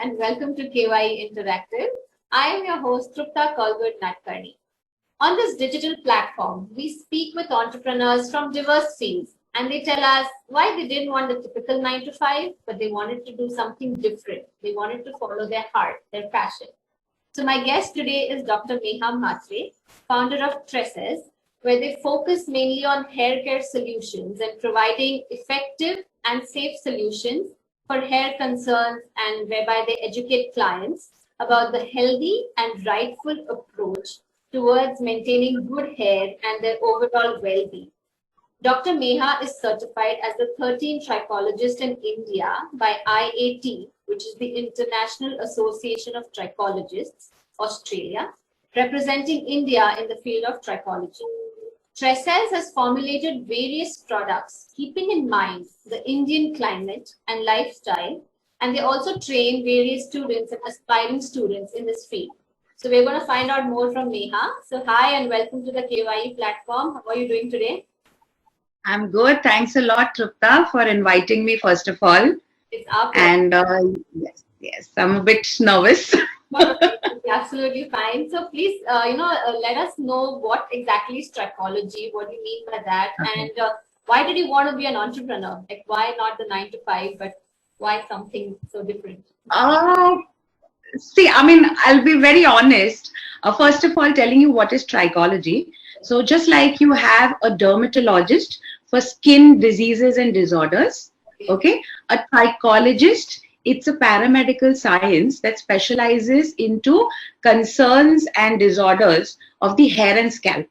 and welcome to KYE Interactive. I am your host, Trupta Kalgurt-Natkarni. On this digital platform, we speak with entrepreneurs from diverse fields, and they tell us why they didn't want the typical 9 to 5, but they wanted to do something different. They wanted to follow their heart, their passion. So my guest today is Dr. Meha Mhatre, founder of Tressez, where they focus mainly on hair care solutions and providing effective and safe solutions for hair concerns, and whereby they educate clients about the healthy and rightful approach towards maintaining good hair and their overall well-being. Dr. Meha is certified as the 13th trichologist in India by I.A.T, which is the International Association of Trichologists, Australia, representing India in the field of trichology. Tressez has formulated various products keeping in mind the Indian climate and lifestyle, and they also train various students and aspiring students in this field. So we're going to find out more from Meha. So hi and welcome to the KYE platform. How are you doing today? I'm good. Thanks a lot, Trupta, for inviting me, first of all. It's our pleasure. And yes, I'm a bit nervous. Absolutely fine. So please, let us know what exactly is trichology, what do you mean by that, and why did you want to be an entrepreneur? Like, why not the 9 to 5, but why something so different? See, I mean, I'll be very honest. First of all, telling you what is trichology. So just like you have a dermatologist for skin diseases and disorders, okay, a trichologist, it's a paramedical science that specializes into concerns and disorders of the hair and scalp.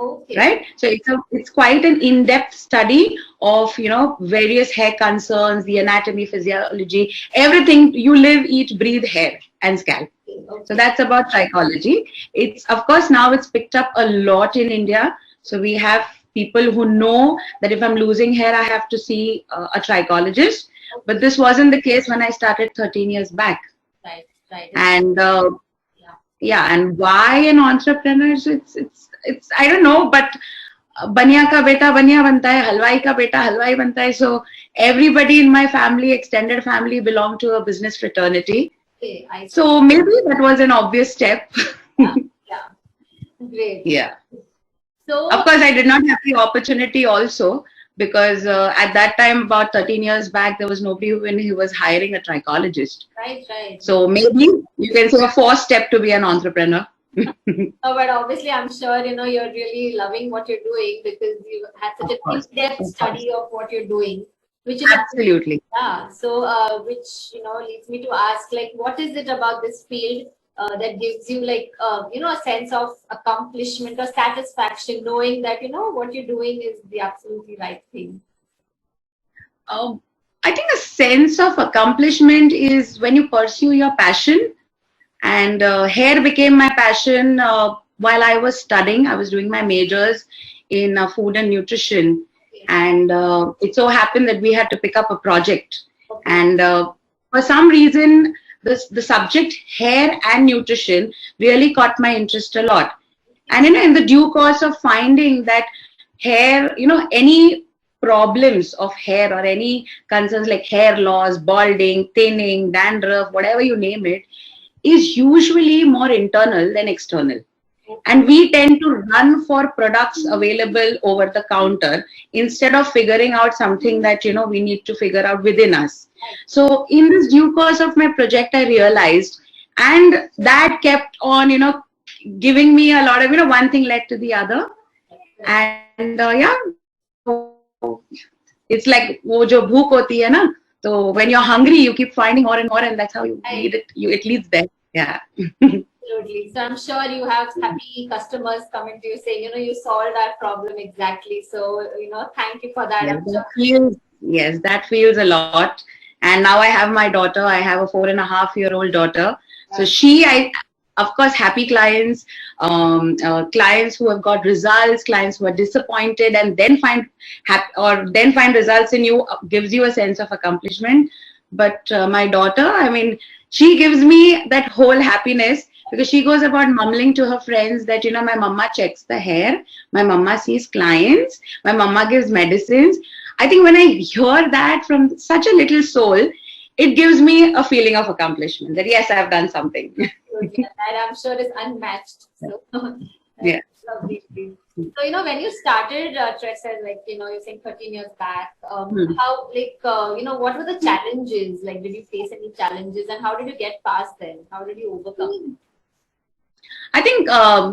Okay. Right? So it's quite an in-depth study of, various hair concerns, the anatomy, physiology, everything. You live, eat, breathe hair and scalp. Okay. So that's about trichology. It's, of course, now it's picked up a lot in India. So we have people who know that if I'm losing hair, I have to see a trichologist. But this wasn't the case when I started 13 years back. Right. And and why an entrepreneur? It's I don't know, but baniya ka beta baniya banta hai, halwai ka beta halwai banta hai. So everybody in my family, extended family, belonged to a business fraternity. Okay, so maybe that was an obvious step. Yeah. Great. Yeah. So of course, I did not have the opportunity also. Because at that time, about 13 years back, there was nobody who was hiring a trichologist. Right. So maybe you can say a first step to be an entrepreneur. But obviously, I'm sure, you're really loving what you're doing because you had such an in-depth study of what you're doing. Which is absolutely. Yeah. So, which, leads me to ask, like, what is it about this field that gives you like, a sense of accomplishment or satisfaction, knowing that, what you're doing is the absolutely right thing? I think a sense of accomplishment is when you pursue your passion. And hair became my passion while I was studying. I was doing my majors in food and nutrition. Okay. And it so happened that we had to pick up a project. Okay. And for some reason, the subject hair and nutrition really caught my interest a lot. And in the due course of finding that hair, any problems of hair or any concerns like hair loss, balding, thinning, dandruff, whatever you name it, is usually more internal than external. And we tend to run for products available over the counter instead of figuring out something that, we need to figure out within us. So in this due course of my project, I realized, and that kept on, giving me a lot of, one thing led to the other. And it's like, wo jo bhook hoti hai na. So when you're hungry, you keep finding more and more, and that's how you need it. It leads there. Yeah. Absolutely. So I'm sure you have happy customers coming to you saying, you solved that problem exactly. So, thank you for that. Yes, that feels a lot. And now I have my daughter. I have a 4.5-year-old daughter. So of course, happy clients, clients who have got results, clients who are disappointed, and then find results in you gives you a sense of accomplishment. But my daughter, I mean, she gives me that whole happiness because she goes about mumbling to her friends that, my mama checks the hair, my mama sees clients, my mama gives medicines. I think when I hear that from such a little soul, it gives me a feeling of accomplishment that yes, I've done something. That I'm sure is unmatched. So Yeah. lovely. So, when you started Tressez, like, you're saying 13 years back, Hmm. how, like, what were the challenges? Like, did you face any challenges and how did you get past them? How did you overcome? I think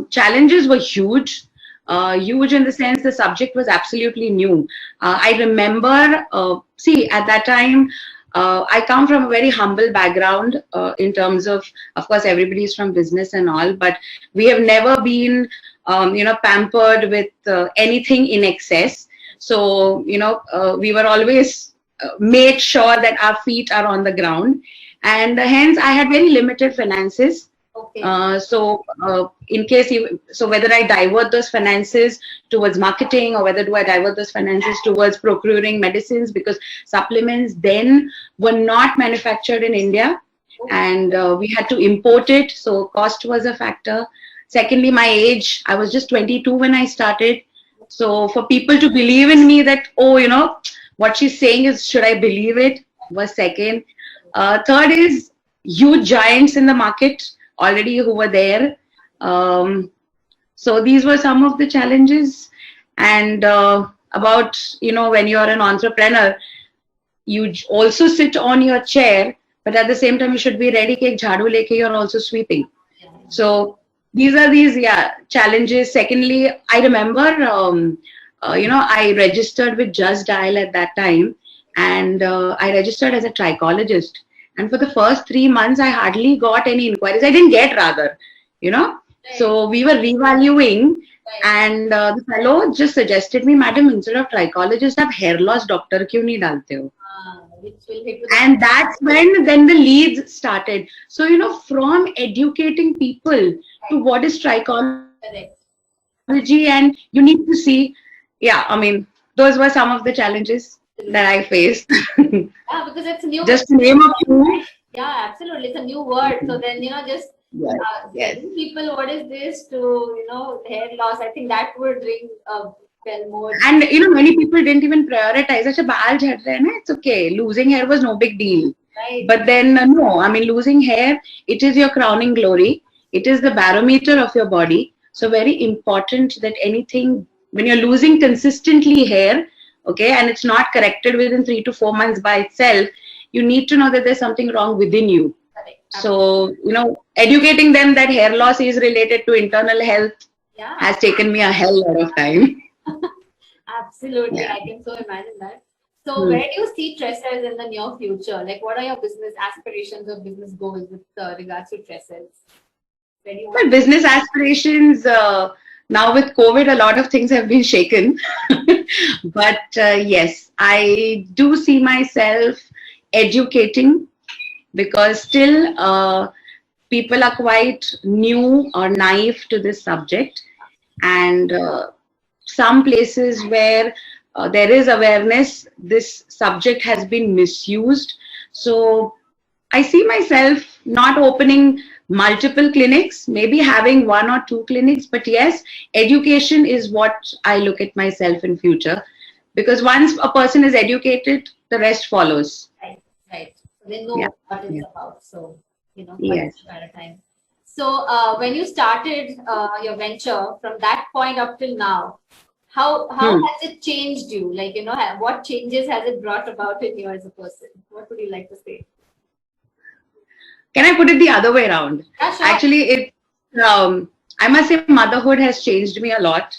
challenges were huge. Huge in the sense the subject was absolutely new. I remember, see, at that time, I come from a very humble background in terms of course, everybody is from business and all, but we have never been, pampered with anything in excess. So, we were always made sure that our feet are on the ground. And hence, I had very limited finances. Okay. In case so whether I divert those finances towards marketing or whether do I divert those finances towards procuring medicines, because supplements then were not manufactured in India and we had to import it. So cost was a factor. Secondly, my age, I was just 22 when I started. So for people to believe in me that, oh, what she's saying is, should I believe it, was second. Third is huge giants in the market already who were there. So these were some of the challenges. And about, when you're an entrepreneur, you also sit on your chair, but at the same time, you should be ready कि एक झाड़ू लेके you're also sweeping. So these are challenges. Secondly, I remember, I registered with Just Dial at that time, and I registered as a trichologist. And for the first 3 months, I hardly got any inquiries. I didn't get, rather, So we were revaluing, and the fellow just suggested me, madam, instead of trichologist, आप hair loss doctor क्यों नहीं डालते हो? And that's when then the leads started. So, from educating people to what is trichology, and you need to see, those were some of the challenges that I faced. Yeah, because it's new. Just to name a few. Yeah, absolutely. It's a new word. So then, just telling people what is this to, hair loss, I think that would ring well more. And, many people didn't even prioritize. Acha, baal jhad rahe na, it's okay. Losing hair was no big deal. Right. But then, no, losing hair, it is your crowning glory. It is the barometer of your body. So very important that anything, when you're losing consistently hair, okay, and it's not corrected within 3 to 4 months by itself, you need to know that there's something wrong within you. Correct. So, educating them that hair loss is related to internal health has taken me a hell lot of time. Absolutely. Yeah. I can so imagine that. So where do you see Tressez in the near future? Like, what are your business aspirations or business goals with regards to Tressez? Well, business aspirations, now with COVID, a lot of things have been shaken. But yes, I do see myself educating, because still people are quite new or naive to this subject. And some places where there is awareness, this subject has been misused. So I see myself not opening multiple clinics, maybe having 1 or 2 clinics, but yes, education is what I look at myself in future, because once a person is educated, the rest follows. Right. So they know what it's about. So, yes. At a time. So when you started your venture, from that point up till now, how has it changed you? Like, what changes has it brought about in you as a person? What would you like to say? Can I put it the other way around? Yeah, sure. Actually, I must say motherhood has changed me a lot.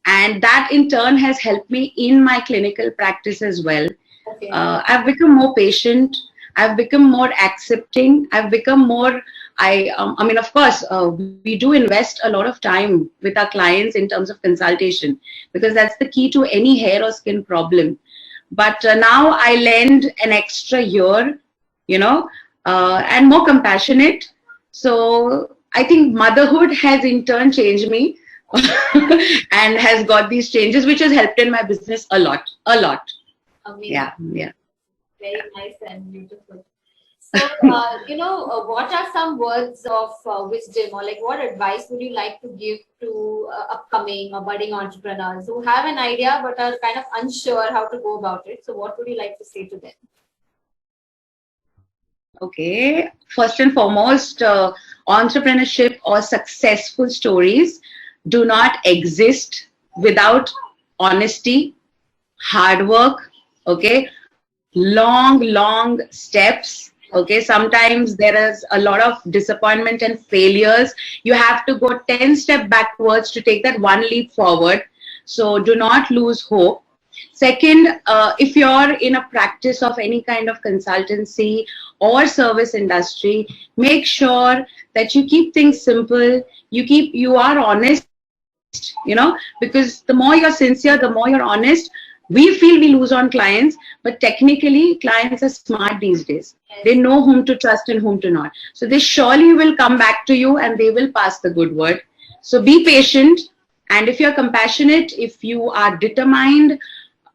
And that in turn has helped me in my clinical practice as well. Okay. I've become more patient. I've become more accepting. I've become more, of course, we do invest a lot of time with our clients in terms of consultation, because that's the key to any hair or skin problem. But now I lend an extra year, and more compassionate. So I think motherhood has in turn changed me and has got these changes, which has helped in my business a lot. Amazing. Yeah. Very nice and beautiful. So, what are some words of wisdom, or like what advice would you like to give to upcoming or budding entrepreneurs who have an idea but are kind of unsure how to go about it? So what would you like to say to them? Okay. First and foremost, entrepreneurship or successful stories do not exist without honesty, hard work, okay, long steps. Okay, sometimes there is a lot of disappointment and failures. You have to go 10 steps backwards to take that one leap forward. So do not lose hope. Second, if you're in a practice of any kind of consultancy or service industry, make sure that you keep things simple. You are honest, because the more you're sincere, the more you're honest. We feel we lose on clients, but technically clients are smart these days. They know whom to trust and whom to not. So they surely will come back to you and they will pass the good word. So be patient. And if you're compassionate, if you are determined,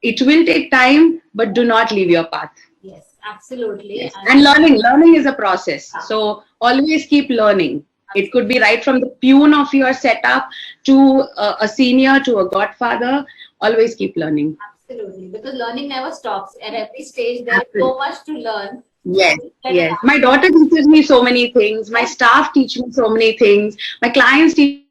it will take time, but do not leave your path. Yes, absolutely. Yes. And learning is a process. So always keep learning. It could be right from the peon of your setup to a senior to a godfather. Always keep learning. Absolutely, because learning never stops. At every stage, there is so much to learn. Yes, yes. My daughter teaches me so many things. My staff teach me so many things. My clients teach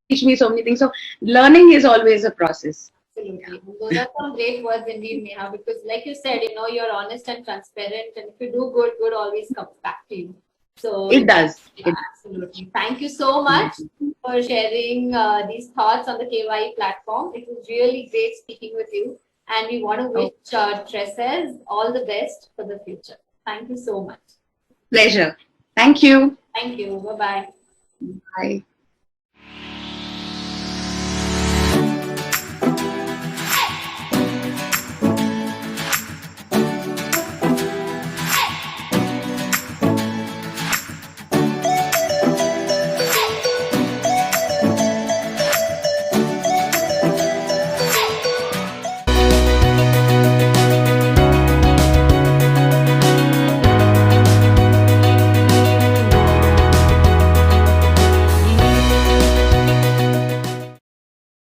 me so many things. So learning is always a process. Absolutely. Those are some great words indeed, Meha, because like you said, you're honest and transparent, and if you do good, good always comes back to you. So it does. Absolutely. Thank you so much for sharing these thoughts on the KYE platform. It was really great speaking with you, and we want to wish Tressez all the best for the future. Thank you so much. Pleasure. Thank you. Thank you. Bye-bye. Bye.